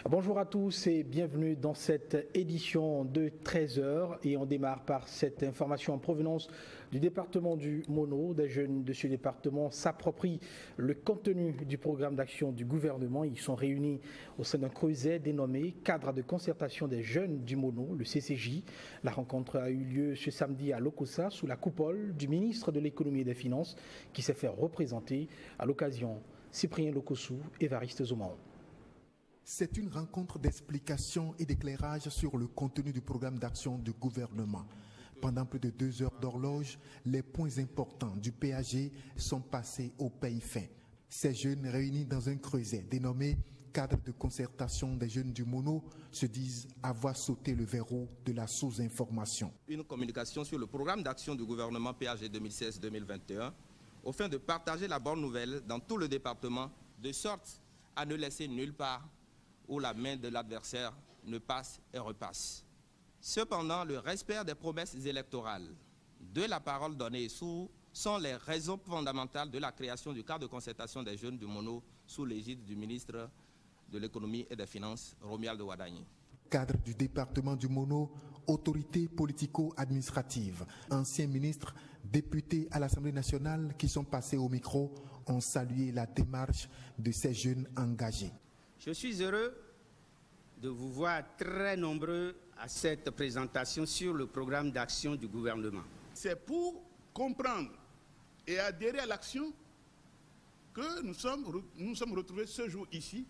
Bonjour à tous et bienvenue dans cette édition de 13h et on démarre par cette information en provenance du département du Mono. Des jeunes de ce département s'approprient le contenu du programme d'action du gouvernement. Ils sont réunis au sein d'un creuset dénommé Cadre de concertation des jeunes du Mono, le CCJ. La rencontre a eu lieu ce samedi à Lokossa sous la coupole du ministre de l'économie et des finances qui s'est fait représenter à l'occasion Cyprien Lokossou et Évariste Zoumao. C'est une rencontre d'explication et d'éclairage sur le contenu du programme d'action du gouvernement. Pendant plus de 2 heures d'horloge, les points importants du PAG sont passés au pays fin. Ces jeunes réunis dans un creuset dénommé Cadre de concertation des jeunes du Mono se disent avoir sauté le verrou de la sous-information. Une communication sur le programme d'action du gouvernement PAG 2016-2021 au fin de partager la bonne nouvelle dans tout le département de sorte à ne laisser nulle part où la main de l'adversaire ne passe et repasse. Cependant, le respect des promesses électorales, de la parole donnée sont les raisons fondamentales de la création du cadre de concertation des jeunes du Mono sous l'égide du ministre de l'économie et des finances, Romuald Wadagni. Cadre du département du Mono, autorité politico-administrative, anciens ministres, députés à l'Assemblée nationale qui sont passés au micro ont salué la démarche de ces jeunes engagés. Je suis heureux de vous voir très nombreux à cette présentation sur le programme d'action du gouvernement. C'est pour comprendre et adhérer à l'action que nous sommes retrouvés ce jour ici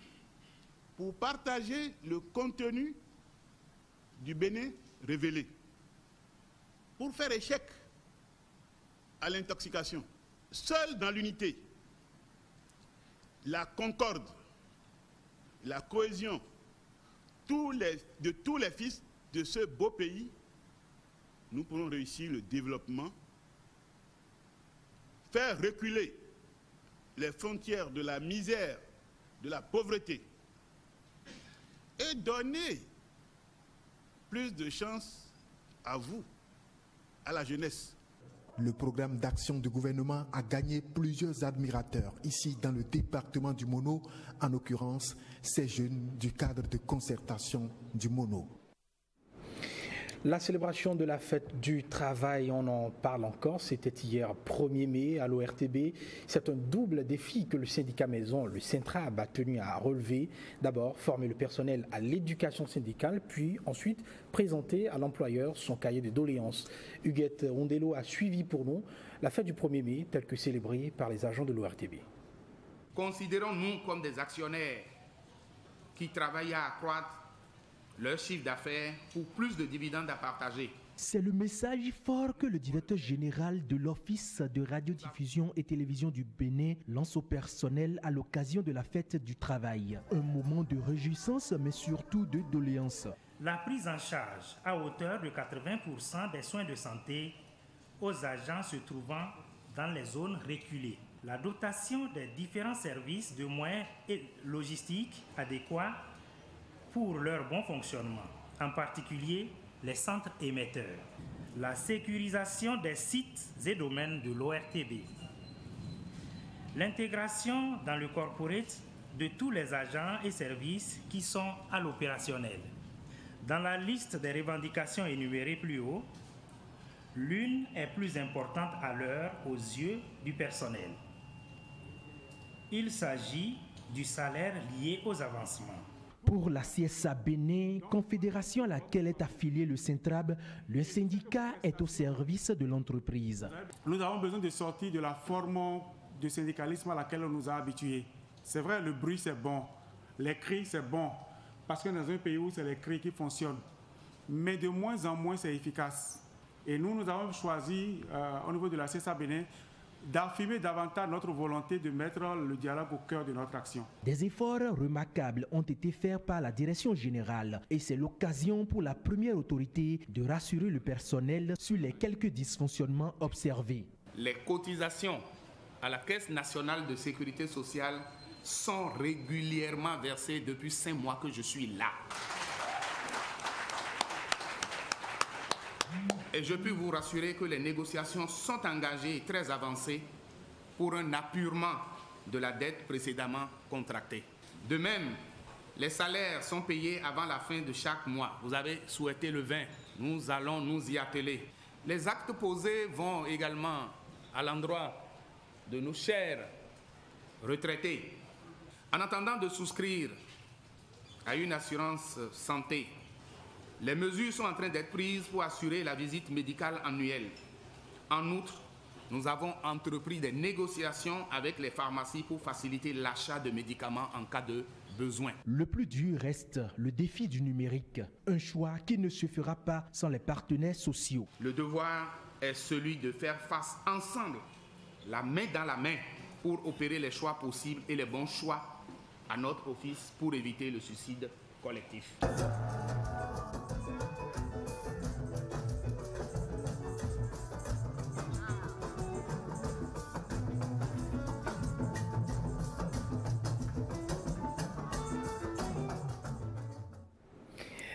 pour partager le contenu du Bénin révélé, pour faire échec à l'intoxication. Seul dans l'unité, la concorde, la cohésion de tous les fils de ce beau pays, nous pourrons réussir le développement, faire reculer les frontières de la misère, de la pauvreté et donner plus de chance à vous, à la jeunesse. Le programme d'action du gouvernement a gagné plusieurs admirateurs ici dans le département du Mono, en l'occurrence ces jeunes du cadre de concertation du Mono. La célébration de la fête du travail, on en parle encore, c'était hier 1er mai à l'ORTB. C'est un double défi que le syndicat maison, le Syntrab, a tenu à relever. D'abord, former le personnel à l'éducation syndicale, puis ensuite présenter à l'employeur son cahier de doléances. Huguette Ondelo a suivi pour nous la fête du 1er mai, telle que célébrée par les agents de l'ORTB. Considérons-nous comme des actionnaires qui travaillent à accroître leur chiffre d'affaires pour plus de dividendes à partager. C'est le message fort que le directeur général de l'Office de radiodiffusion et télévision du Bénin lance au personnel à l'occasion de la fête du travail. Un moment de réjouissance, mais surtout de doléances. La prise en charge à hauteur de 80% des soins de santé aux agents se trouvant dans les zones reculées. La dotation des différents services de moyens et logistiques adéquats pour leur bon fonctionnement, en particulier les centres émetteurs, la sécurisation des sites et domaines de l'ORTB, l'intégration dans le corporate de tous les agents et services qui sont à l'opérationnel. Dans la liste des revendications énumérées plus haut, l'une est plus importante à l'heure aux yeux du personnel. Il s'agit du salaire lié aux avancements. Pour la CSA Bénin, confédération à laquelle est affilié le Syntrab, le syndicat est au service de l'entreprise. Nous avons besoin de sortir de la forme de syndicalisme à laquelle on nous a habitués. C'est vrai, le bruit c'est bon, les cris c'est bon, parce que dans un pays où c'est les cris qui fonctionnent, mais de moins en moins c'est efficace. Et nous avons choisi au niveau de la CSA Bénin d'affirmer davantage notre volonté de mettre le dialogue au cœur de notre action. Des efforts remarquables ont été faits par la direction générale et c'est l'occasion pour la première autorité de rassurer le personnel sur les quelques dysfonctionnements observés. Les cotisations à la Caisse nationale de sécurité sociale sont régulièrement versées depuis 5 mois que je suis là. Et je peux vous rassurer que les négociations sont engagées et très avancées pour un apurement de la dette précédemment contractée. De même, Les salaires sont payés avant la fin de chaque mois. Vous avez souhaité le 20. Nous allons nous y atteler. Les actes posés vont également à l'endroit de nos chers retraités. En attendant de souscrire à une assurance santé, les mesures sont en train d'être prises pour assurer la visite médicale annuelle. En outre, nous avons entrepris des négociations avec les pharmacies pour faciliter l'achat de médicaments en cas de besoin. Le plus dur reste le défi du numérique, un choix qui ne se fera pas sans les partenaires sociaux. Le devoir est celui de faire face ensemble, la main dans la main, pour opérer les choix possibles et les bons choix à notre office pour éviter le suicide collectif.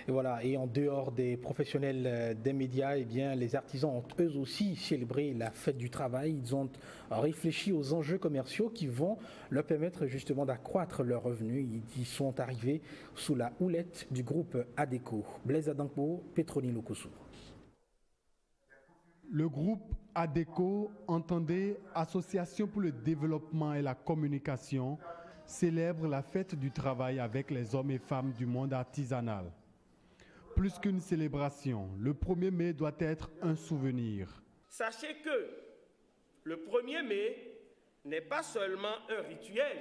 Et voilà, et en dehors des professionnels des médias, eh bien, les artisans ont eux aussi célébré la fête du travail. Ils ont réfléchi aux enjeux commerciaux qui vont leur permettre justement d'accroître leurs revenus. Ils sont arrivés sous la houlette du groupe ADECO. Blaise Adankbo, Petroni Lokosu. Le groupe ADECO, entendez Association pour le développement et la communication, célèbre la fête du travail avec les hommes et femmes du monde artisanal. Plus qu'une célébration, le 1er mai doit être un souvenir. Sachez que le 1er mai n'est pas seulement un rituel,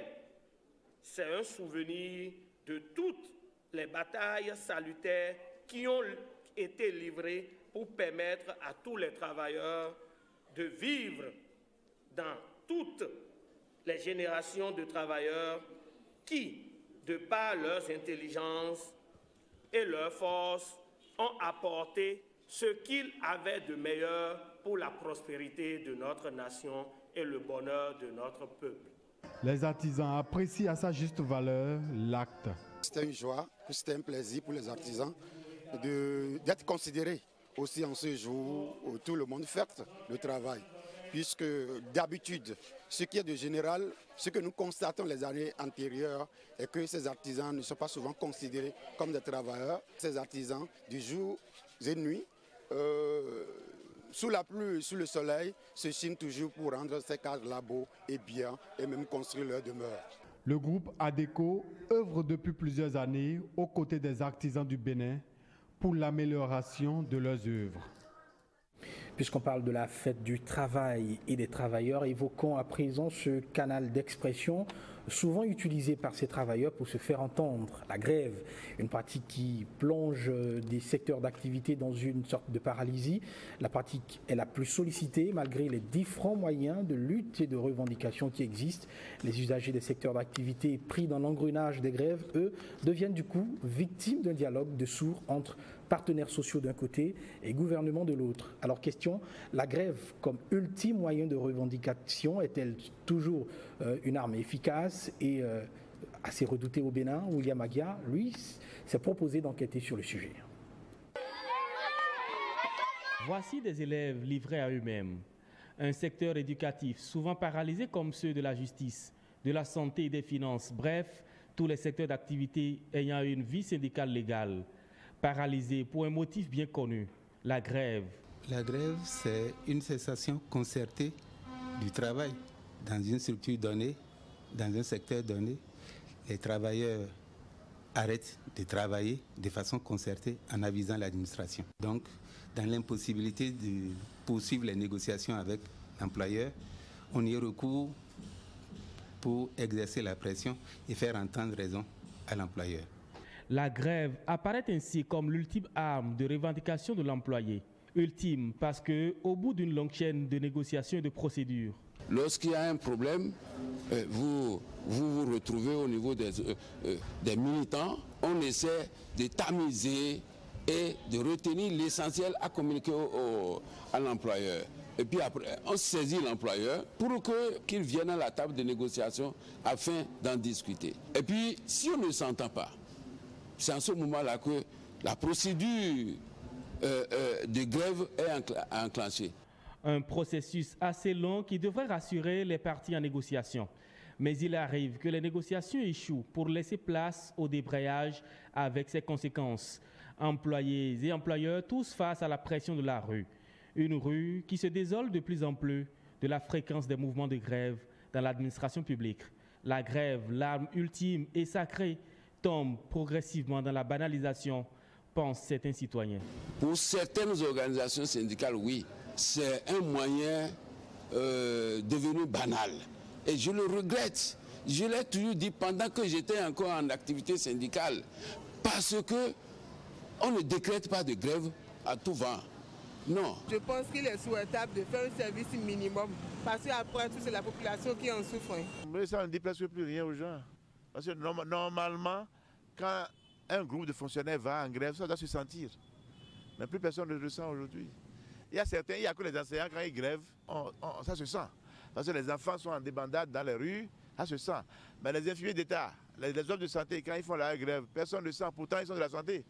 c'est un souvenir de toutes les batailles salutaires qui ont été livrées pour permettre à tous les travailleurs de vivre dans toutes les générations de travailleurs qui, de par leurs intelligences et leurs forces, ont apporté ce qu'ils avaient de meilleur pour la prospérité de notre nation et le bonheur de notre peuple. Les artisans apprécient à sa juste valeur l'acte. C'était une joie, c'était un plaisir pour les artisans d'être considérés aussi en ce jour où tout le monde fête le travail. Puisque d'habitude, ce qui est de général, ce que nous constatons les années antérieures, est que ces artisans ne sont pas souvent considérés comme des travailleurs. Ces artisans, du jour et de nuit, sous la pluie, sous le soleil, se chinent toujours pour rendre ces cadres-là beaux et bien, et même construire leur demeure. Le groupe ADECO œuvre depuis plusieurs années aux côtés des artisans du Bénin pour l'amélioration de leurs œuvres. Puisqu'on parle de la fête du travail et des travailleurs, évoquons à présent ce canal d'expression souvent utilisé par ces travailleurs pour se faire entendre. La grève, une pratique qui plonge des secteurs d'activité dans une sorte de paralysie. La pratique est la plus sollicitée malgré les différents moyens de lutte et de revendication qui existent. Les usagers des secteurs d'activité pris dans l'engrenage des grèves, eux, deviennent du coup victimes d'un dialogue de sourds entre partenaires sociaux d'un côté et gouvernement de l'autre. Alors question, la grève comme ultime moyen de revendication est-elle toujours une arme efficace et assez redoutée au Bénin? William Agia, lui, s'est proposé d'enquêter sur le sujet. Voici des élèves livrés à eux-mêmes. Un secteur éducatif souvent paralysé comme ceux de la justice, de la santé et des finances. Bref, tous les secteurs d'activité ayant une vie syndicale légale. Paralysé pour un motif bien connu, la grève. La grève, c'est une cessation concertée du travail dans une structure donnée, dans un secteur donné. Les travailleurs arrêtent de travailler de façon concertée en avisant l'administration. Donc, dans l'impossibilité de poursuivre les négociations avec l'employeur, on y recourt pour exercer la pression et faire entendre raison à l'employeur. La grève apparaît ainsi comme l'ultime arme de revendication de l'employé. Ultime parce qu'au bout d'une longue chaîne de négociations et de procédures. Lorsqu'il y a un problème, vous retrouvez au niveau des militants. On essaie de tamiser et de retenir l'essentiel à communiquer à l'employeur. Et puis après, on saisit l'employeur pour qu'il vienne à la table de négociation afin d'en discuter. Et puis, si on ne s'entend pas, c'est en ce moment-là que la procédure de grève est enclenchée. Un processus assez long qui devrait rassurer les parties en négociation. Mais il arrive que les négociations échouent pour laisser place au débrayage avec ses conséquences. Employés et employeurs, tous face à la pression de la rue. Une rue qui se désole de plus en plus de la fréquence des mouvements de grève dans l'administration publique. La grève, l'arme ultime et sacrée, tombe progressivement dans la banalisation, pensent certains citoyens. Pour certaines organisations syndicales, oui, c'est un moyen devenu banal. Et je le regrette. Je l'ai toujours dit pendant que j'étais encore en activité syndicale. Parce que on ne décrète pas de grève à tout vent. Non. Je pense qu'il est souhaitable de faire un service minimum. Parce qu'après tout, c'est la population qui en souffre. Mais ça ne dit presque plus rien aux gens. Parce que normalement, quand un groupe de fonctionnaires va en grève, ça doit se sentir. Mais plus personne ne le ressent aujourd'hui. Il y a que les enseignants, quand ils grèvent, ça se sent. Parce que les enfants sont en débandade dans les rues, ça se sent. Mais les infirmiers d'État, les hommes de santé, quand ils font la grève, personne ne le sent, pourtant ils sont de la santé.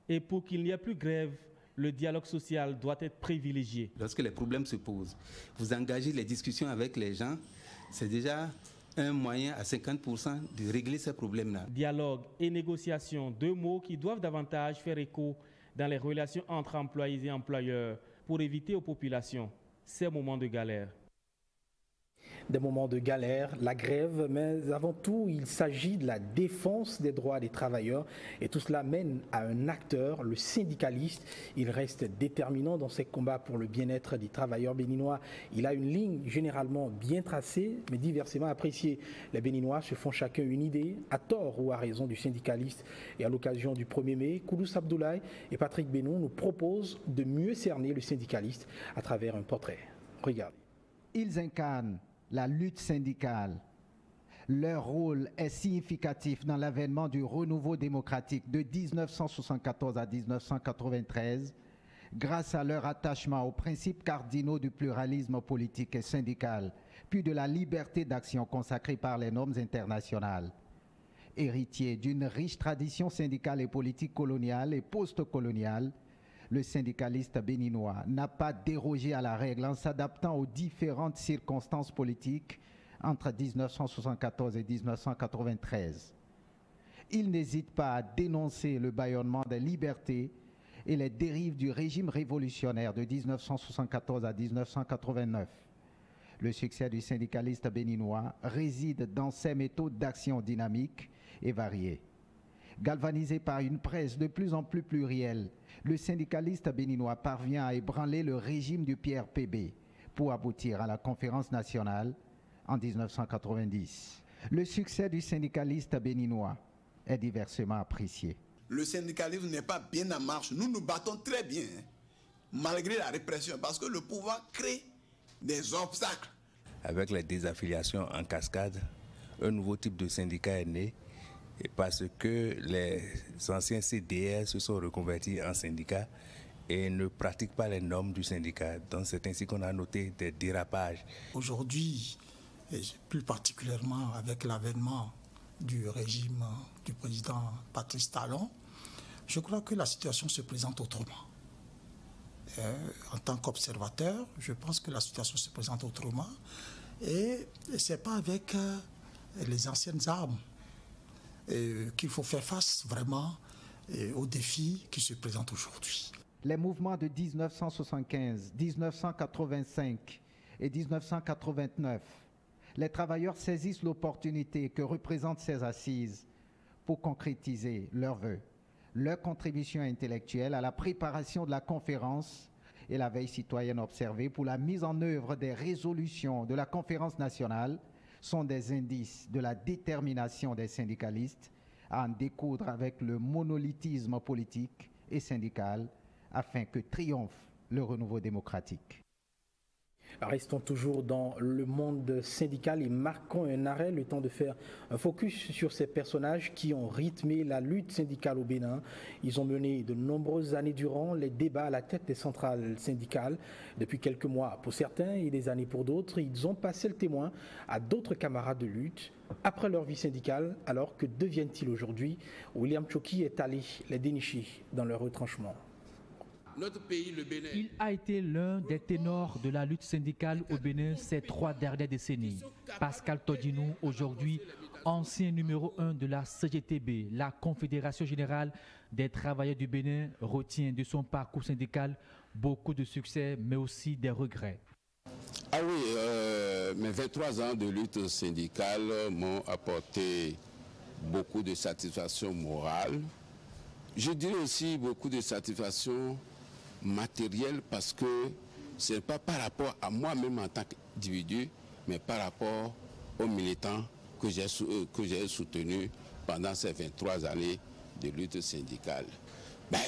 Et pour qu'il n'y ait plus grève, le dialogue social doit être privilégié. Lorsque les problèmes se posent, vous engagez les discussions avec les gens, c'est déjà un moyen à 50% de régler ces problèmes-là. Dialogue et négociation, deux mots qui doivent davantage faire écho dans les relations entre employés et employeurs pour éviter aux populations ces moments de galère. Des moments de galère, la grève, mais avant tout, il s'agit de la défense des droits des travailleurs et tout cela mène à un acteur, le syndicaliste. Il reste déterminant dans ses combats pour le bien-être des travailleurs béninois. Il a une ligne généralement bien tracée, mais diversement appréciée. Les Béninois se font chacun une idée, à tort ou à raison, du syndicaliste. Et à l'occasion du 1er mai, Koudous Abdoulaye et Patrick Benou nous proposent de mieux cerner le syndicaliste à travers un portrait. Regardez. Ils incarnent la lutte syndicale. Leur rôle est significatif dans l'avènement du renouveau démocratique de 1974 à 1993, grâce à leur attachement aux principes cardinaux du pluralisme politique et syndical, puis de la liberté d'action consacrée par les normes internationales. Héritier d'une riche tradition syndicale et politique coloniale et post-coloniale, le syndicaliste béninois n'a pas dérogé à la règle en s'adaptant aux différentes circonstances politiques entre 1974 et 1993. Il n'hésite pas à dénoncer le bâillonnement des libertés et les dérives du régime révolutionnaire de 1974 à 1989. Le succès du syndicaliste béninois réside dans ses méthodes d'action dynamiques et variées. Galvanisé par une presse de plus en plus plurielle, le syndicaliste béninois parvient à ébranler le régime du PRPB pour aboutir à la conférence nationale en 1990. Le succès du syndicaliste béninois est diversement apprécié. Le syndicalisme n'est pas bien en marche. Nous nous battons très bien, malgré la répression, parce que le pouvoir crée des obstacles. Avec les désaffiliations en cascade, un nouveau type de syndicat est né. Et parce que les anciens CDR se sont reconvertis en syndicats et ne pratiquent pas les normes du syndicat. Donc c'est ainsi qu'on a noté des dérapages. Aujourd'hui, et plus particulièrement avec l'avènement du régime du président Patrice Talon, je crois que la situation se présente autrement. En tant qu'observateur, je pense que la situation se présente autrement. Et ce n'est pas avec les anciennes armes qu'il faut faire face vraiment aux défis qui se présentent aujourd'hui. Les mouvements de 1975, 1985 et 1989, les travailleurs saisissent l'opportunité que représentent ces assises pour concrétiser leurs vœux, leur contribution intellectuelle à la préparation de la conférence et la veille citoyenne observée pour la mise en œuvre des résolutions de la conférence nationale sont des indices de la détermination des syndicalistes à en découdre avec le monolithisme politique et syndical afin que triomphe le renouveau démocratique. Restons toujours dans le monde syndical et marquons un arrêt, le temps de faire un focus sur ces personnages qui ont rythmé la lutte syndicale au Bénin. Ils ont mené de nombreuses années durant les débats à la tête des centrales syndicales. Depuis quelques mois pour certains et des années pour d'autres, ils ont passé le témoin à d'autres camarades de lutte. Après leur vie syndicale, alors que deviennent-ils aujourd'hui? William Choki est allé les dénicher dans leur retranchement. Notre pays, le Bénin. Il a été l'un des ténors de la lutte syndicale au Bénin ces 3 dernières décennies. Pascal Todinou, aujourd'hui ancien numéro 1 de la CGTB, la Confédération Générale des Travailleurs du Bénin, retient de son parcours syndical beaucoup de succès, mais aussi des regrets. Ah oui, mes 23 ans de lutte syndicale m'ont apporté beaucoup de satisfaction morale. Je dirais aussi beaucoup de satisfaction matérielle parce que ce n'est pas par rapport à moi-même en tant qu'individu, mais par rapport aux militants que j'ai soutenus pendant ces 23 années de lutte syndicale.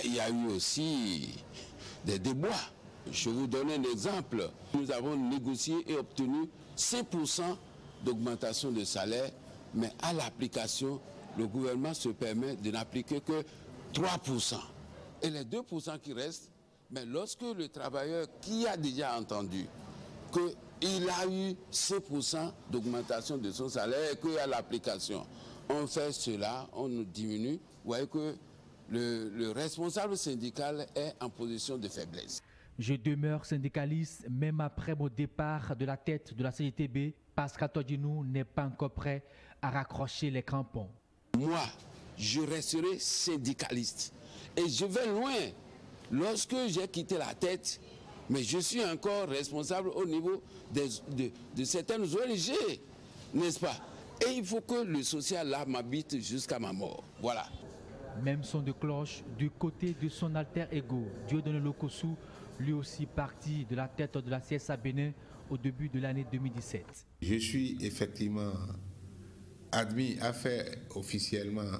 Il y a eu aussi des déboires. Je vous donne un exemple. Nous avons négocié et obtenu 5% d'augmentation de salaire, mais à l'application, le gouvernement se permet de n'appliquer que 3%. Et les 2% qui restent, mais lorsque le travailleur qui a déjà entendu qu'il a eu 5% d'augmentation de son salaire et qu'à l'application, on fait cela, on nous diminue, vous voyez que le responsable syndical est en position de faiblesse. Je demeure syndicaliste, même après mon départ de la tête de la CGTB, Pascal Todinou n'est pas encore prêt à raccrocher les crampons. Moi, je resterai syndicaliste et je vais loin. Lorsque j'ai quitté la tête, mais je suis encore responsable au niveau de certaines ONG, n'est-ce pas? Et il faut que le social là m'habite jusqu'à ma mort. Voilà. Même son de cloche du côté de son alter ego, Dieudonné Lokossou, lui aussi parti de la tête de la CSA Bénin au début de l'année 2017. Je suis effectivement admis à faire officiellement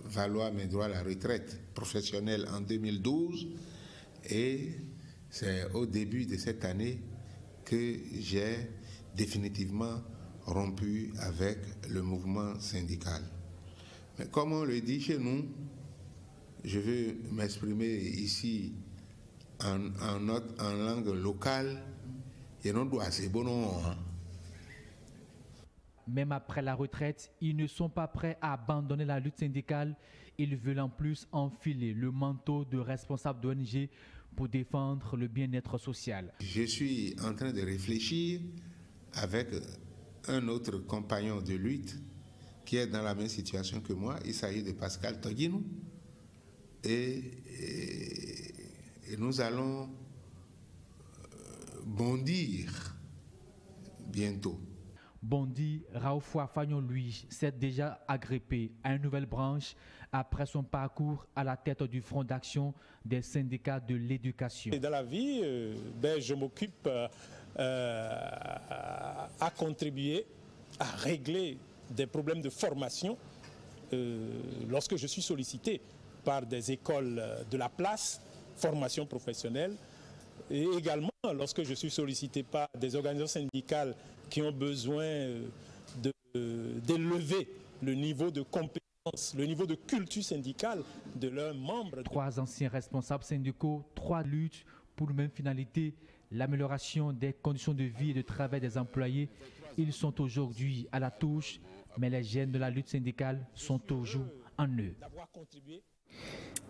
valoir mes droits à la retraite professionnelle en 2012 et c'est au début de cette année que j'ai définitivement rompu avec le mouvement syndical. Mais comme on le dit chez nous, je veux m'exprimer ici en langue locale et non doit c'est bon non. Même après la retraite, ils ne sont pas prêts à abandonner la lutte syndicale. Ils veulent en plus enfiler le manteau de responsable d'ONG pour défendre le bien-être social. Je suis en train de réfléchir avec un autre compagnon de lutte qui est dans la même situation que moi. Il s'agit de Pascal Todinou. Et nous allons bondir bientôt. Bondi, Raoufoua Fagnon, lui, s'est déjà agrippé à une nouvelle branche après son parcours à la tête du Front d'action des syndicats de l'éducation. Dans la vie, je m'occupe à contribuer à régler des problèmes de formation lorsque je suis sollicité par des écoles de la place, formation professionnelle, et également lorsque je suis sollicité par des organisations syndicales qui ont besoin d'élever le niveau de compétence, le niveau de culture syndicale de leurs membres. 3 anciens responsables syndicaux, 3 luttes pour la même finalité, l'amélioration des conditions de vie et de travail des employés. Ils sont aujourd'hui à la touche, mais les gènes de la lutte syndicale sont toujours en eux.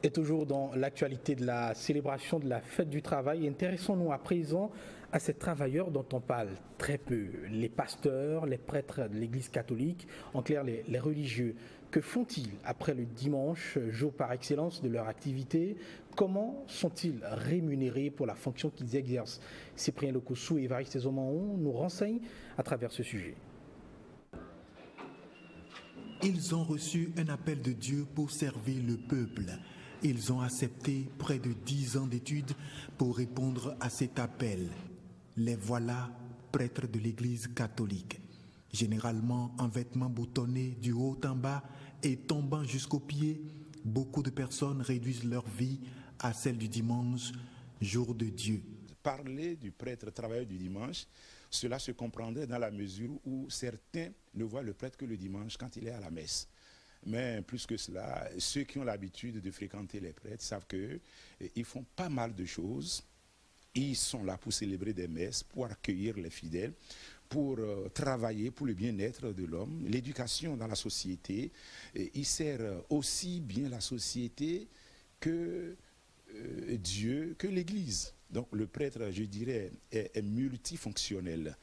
Et toujours dans l'actualité de la célébration de la fête du travail, intéressons-nous à présent à ces travailleurs dont on parle très peu, les pasteurs, les prêtres de l'Église catholique, en clair les religieux. Que font-ils après le dimanche, jour par excellence de leur activité? Comment sont-ils rémunérés pour la fonction qu'ils exercent? Cyprien Lokossou et Évariste Ezomaon nous renseignent à travers ce sujet. Ils ont reçu un appel de Dieu pour servir le peuple. Ils ont accepté près de 10 ans d'études pour répondre à cet appel. Les voilà, prêtres de l'Église catholique. Généralement en vêtements boutonnés du haut en bas et tombant jusqu'aux pieds, beaucoup de personnes réduisent leur vie à celle du dimanche, jour de Dieu. Parler du prêtre travailleur du dimanche, cela se comprendrait dans la mesure où certains ne voient le prêtre que le dimanche quand il est à la messe. Mais plus que cela, ceux qui ont l'habitude de fréquenter les prêtres savent qu'ils font pas mal de choses. Ils sont là pour célébrer des messes, pour accueillir les fidèles, pour travailler pour le bien-être de l'homme, l'éducation dans la société. Ils servent aussi bien la société que Dieu que l'Église. Donc le prêtre, je dirais, est multifonctionnel.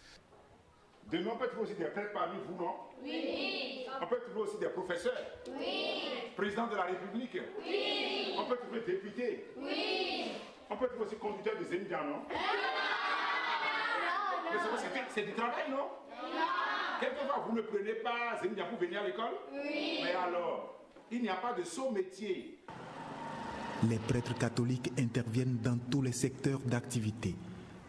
Demain, on peut trouver aussi des prêtres parmi vous, non? Oui. On peut trouver aussi des professeurs? Oui. Président de la République? Oui. On peut trouver député? Oui. On peut trouver aussi conducteur des émigrants, non? C'est du travail, non? Quelquefois, vous ne prenez pas Zémidia pour venir à l'école? Oui. Mais alors, il n'y a pas de saut métier. Les prêtres catholiques interviennent dans tous les secteurs d'activité.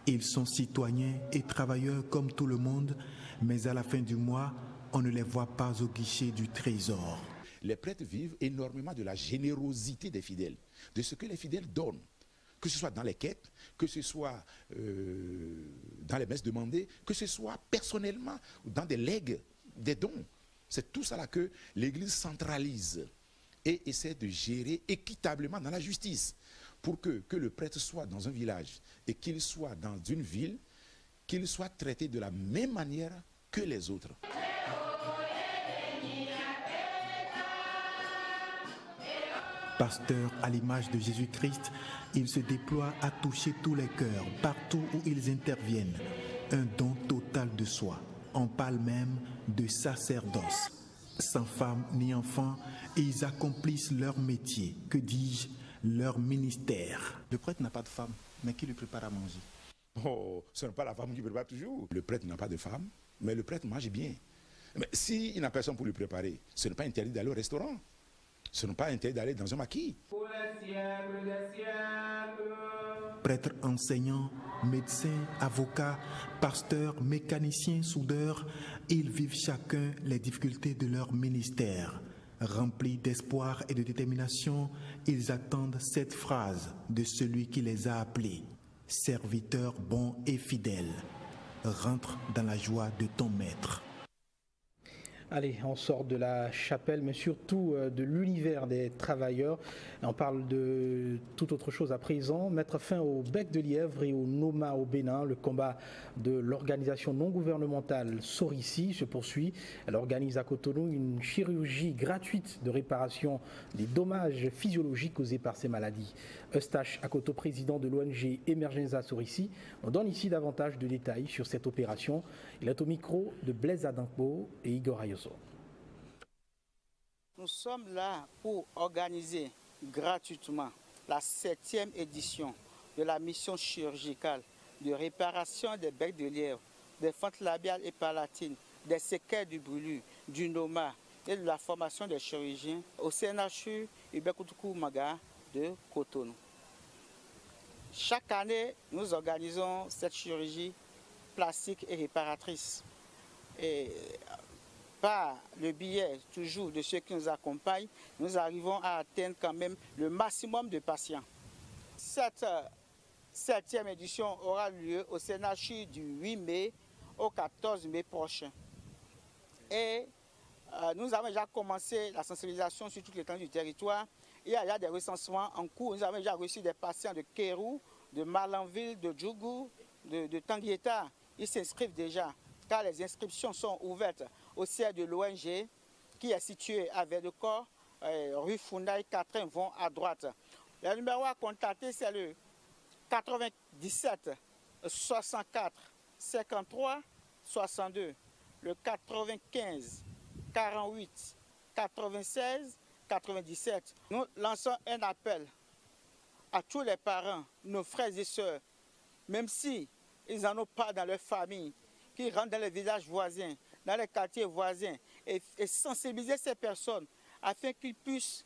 Ils sont citoyens et travailleurs comme tout le monde, mais à la fin du mois, on ne les voit pas au guichet du trésor. Les prêtres vivent énormément de la générosité des fidèles, de ce que les fidèles donnent, que ce soit dans les quêtes, que ce soit dans les messes demandées, que ce soit personnellement, dans des legs, des dons. C'est tout ça là que l'Église centralise et essaie de gérer équitablement dans la justice, pour que le prêtre soit dans un village et qu'il soit dans une ville, qu'il soit traité de la même manière que les autres. Pasteurs à l'image de Jésus-Christ, ils se déploient à toucher tous les cœurs, partout où ils interviennent. Un don total de soi. On parle même de sacerdoce. Sans femme ni enfant, ils accomplissent leur métier, que dis-je, leur ministère. Le prêtre n'a pas de femme, mais qui lui prépare à manger? Oh, ce n'est pas la femme qui prépare toujours. Le prêtre n'a pas de femme, mais le prêtre mange bien. Mais s'il n'a personne pour lui préparer, ce n'est pas interdit d'aller au restaurant. Ce n'est pas interdit d'aller dans un maquis. Pour les siècles des siècles. Prêtres, enseignants, médecins, avocats, pasteurs, mécaniciens, soudeurs, ils vivent chacun les difficultés de leur ministère. Remplis d'espoir et de détermination, ils attendent cette phrase de celui qui les a appelés. Serviteurs bons et fidèles, rentre dans la joie de ton maître. Allez, on sort de la chapelle, mais surtout de l'univers des travailleurs. On parle de toute autre chose à présent. Mettre fin au bec de lièvre et au Noma au Bénin. Le combat de l'organisation non gouvernementale Sorici se poursuit. Elle organise à Cotonou une chirurgie gratuite de réparation des dommages physiologiques causés par ces maladies. Eustache Akoto, président de l'ONG Emergenza Sorici, on donne ici davantage de détails sur cette opération. Il est au micro de Blaise Adankbo et Igor Ayoso. Nous sommes là pour organiser gratuitement la 7e édition de la mission chirurgicale de réparation des becs de lièvre, des fentes labiales et palatines, des séquelles du brûlure, du Noma et de la formation des chirurgiens au CNHU Ibekoutougou Maga de Cotonou. Chaque année, nous organisons cette chirurgie plastique et réparatrice. Et par le biais toujours de ceux qui nous accompagnent, nous arrivons à atteindre quand même le maximum de patients. Cette 7e édition aura lieu au CNHU du 8 mai au 14 mai prochain. Et nous avons déjà commencé la sensibilisation sur toute l'étendue du territoire. Il y a déjà des recensements en cours. Nous avons déjà reçu des patients de Kérou, de Malanville, de Djougou, de Tanguieta. Ils s'inscrivent déjà, car les inscriptions sont ouvertes au siège de l'ONG qui est situé à Verdecor, rue Fundaï 4 vont à droite. Le numéro à contacter, c'est le 97 64 53 62, le 95 48 96 97. Nous lançons un appel à tous les parents, nos frères et sœurs, même si ils n'en ont pas dans leur famille, qui rentrent dans les villages voisins, dans les quartiers voisins, et sensibiliser ces personnes afin qu'ils puissent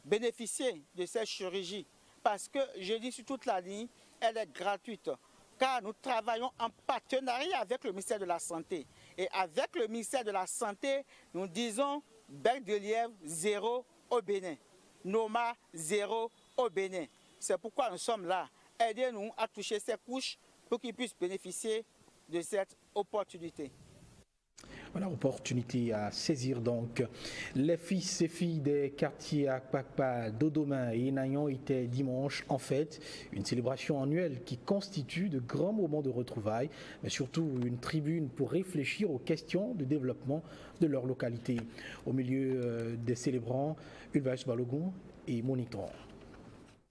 bénéficier de cette chirurgie. Parce que, je dis sur toute la ligne, elle est gratuite, car nous travaillons en partenariat avec le ministère de la Santé. Et avec le ministère de la Santé, nous disons bec de lièvre zéro au Bénin, Noma zéro au Bénin. C'est pourquoi nous sommes là. Aidez-nous à toucher ces couches pour qu'ils puissent bénéficier de cette opportunité. Voilà, opportunité à saisir donc. Les fils et filles des quartiers Akpakpa, Dodoma et Enayon étaient dimanche en fête, une célébration annuelle qui constitue de grands moments de retrouvailles, mais surtout une tribune pour réfléchir aux questions de développement de leur localité. Au milieu des célébrants, Ulvaeus Balogun et Monique Tron.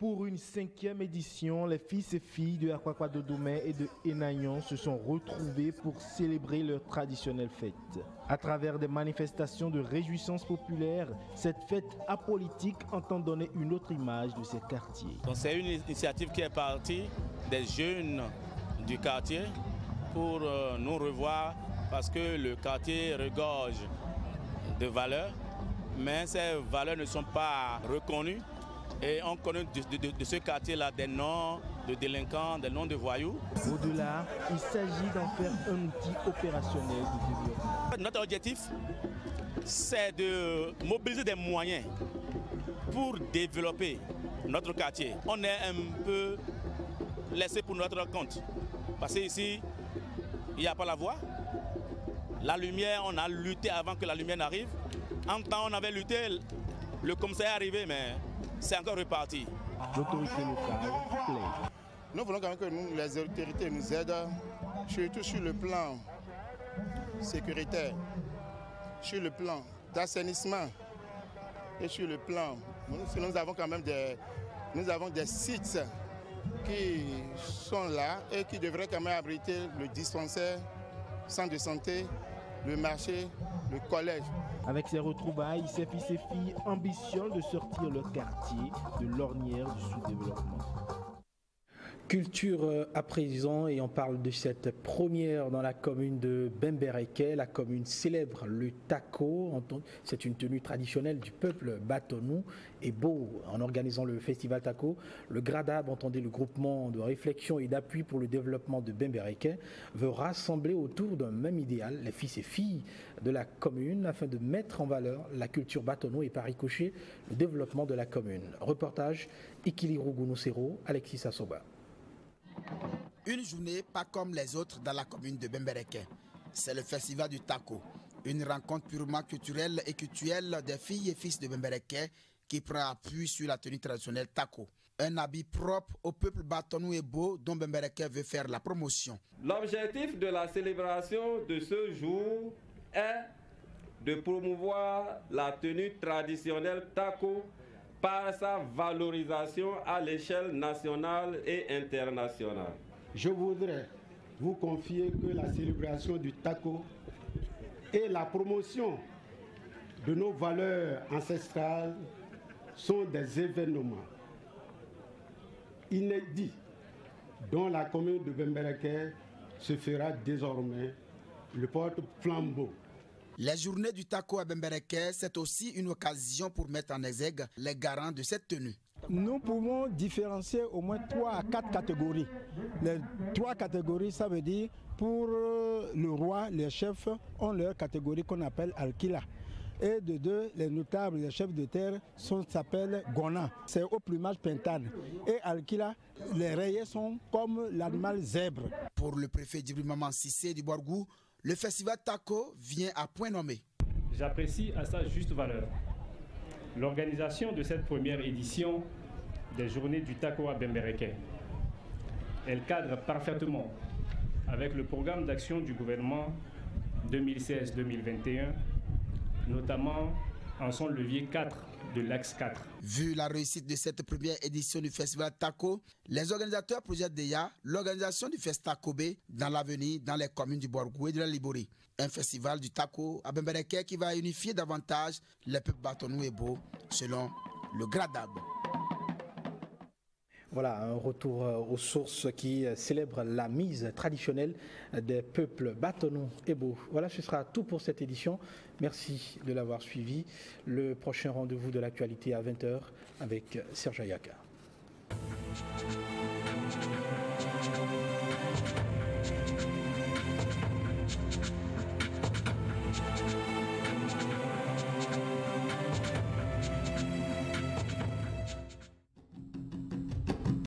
Pour une 5e édition, les fils et filles de Akwakwa Dodoma et de Enayon se sont retrouvés pour célébrer leur traditionnelle fête. À travers des manifestations de réjouissance populaire, cette fête apolitique entend donner une autre image de ces quartiers. C'est une initiative qui est partie des jeunes du quartier pour nous revoir parce que le quartier regorge de valeurs, mais ces valeurs ne sont pas reconnues. Et on connaît de ce quartier-là des noms de délinquants, des noms de voyous. Au-delà, il s'agit d'en faire un outil opérationnel de développement. Notre objectif, c'est de mobiliser des moyens pour développer notre quartier. On est un peu laissé pour notre compte. Parce qu'ici, il n'y a pas la voie. La lumière, on a lutté avant que la lumière n'arrive. En temps, on avait lutté, le commissariat est arrivé, mais c'est encore reparti. L'autorité locale plaît. Nous voulons quand même que les autorités nous aident, surtout sur le plan sécuritaire, sur le plan d'assainissement et sur le plan. Nous avons quand même des sites qui sont là et qui devraient quand même abriter le dispensaire, centre de santé, le marché, le collège. Avec ces retrouvailles, ces fils et filles ambitionnent de sortir leur quartier de l'ornière du sous-développement. Culture à présent, et on parle de cette première dans la commune de Bembereke. La commune célèbre le Tako. C'est une tenue traditionnelle du peuple Batonou et Beau. En organisant le festival Tako, le GRADAB, entendez le groupement de réflexion et d'appui pour le développement de Bembereke, veut rassembler autour d'un même idéal les fils et filles de la commune afin de mettre en valeur la culture Batonou et par ricochet le développement de la commune. Reportage Ikiliru Gunusero, Alexis Assoba. Une journée pas comme les autres dans la commune de Bembereke. C'est le festival du Tako, une rencontre purement culturelle et cultuelle des filles et fils de Bembereke qui prend appui sur la tenue traditionnelle Tako. Un habit propre au peuple Batonou et Beau dont Bembereke veut faire la promotion. L'objectif de la célébration de ce jour est de promouvoir la tenue traditionnelle Tako par sa valorisation à l'échelle nationale et internationale. Je voudrais vous confier que la célébration du Tako et la promotion de nos valeurs ancestrales sont des événements inédits dont la commune de Bembereke se fera désormais le porte-flambeau. Les journées du Tako à Bembereke, c'est aussi une occasion pour mettre en exergue les garants de cette tenue. Nous pouvons différencier au moins 3 à 4 catégories. Les 3 catégories, ça veut dire pour le roi, les chefs ont leur catégorie qu'on appelle Alkila. Et de 2, les notables, les chefs de terre s'appellent Gona. C'est au plumage pentane. Et Alkila, les rayés sont comme l'animal zèbre. Pour le préfet Djibril Maman Sissé du Borgou, le festival Tako vient à point nommé. J'apprécie à sa juste valeur l'organisation de cette première édition des Journées du Tako à Bembereke. Elle cadre parfaitement avec le programme d'action du gouvernement 2016-2021, notamment en son levier 4 de l'axe 4. Vu la réussite de cette première édition du festival Tako, les organisateurs projettent déjà l'organisation du Festa Kobe dans l'avenir dans les communes du Borgou et de la Libori. Un festival du Tako à Bembereke qui va unifier davantage les peuples Batonou et Beau selon le GRADAB. Voilà, un retour aux sources qui célèbre la mise traditionnelle des peuples Batonou et Beau. Voilà, ce sera tout pour cette édition. Merci de l'avoir suivi. Le prochain rendez-vous de l'actualité à 20h avec Serge Ayaka.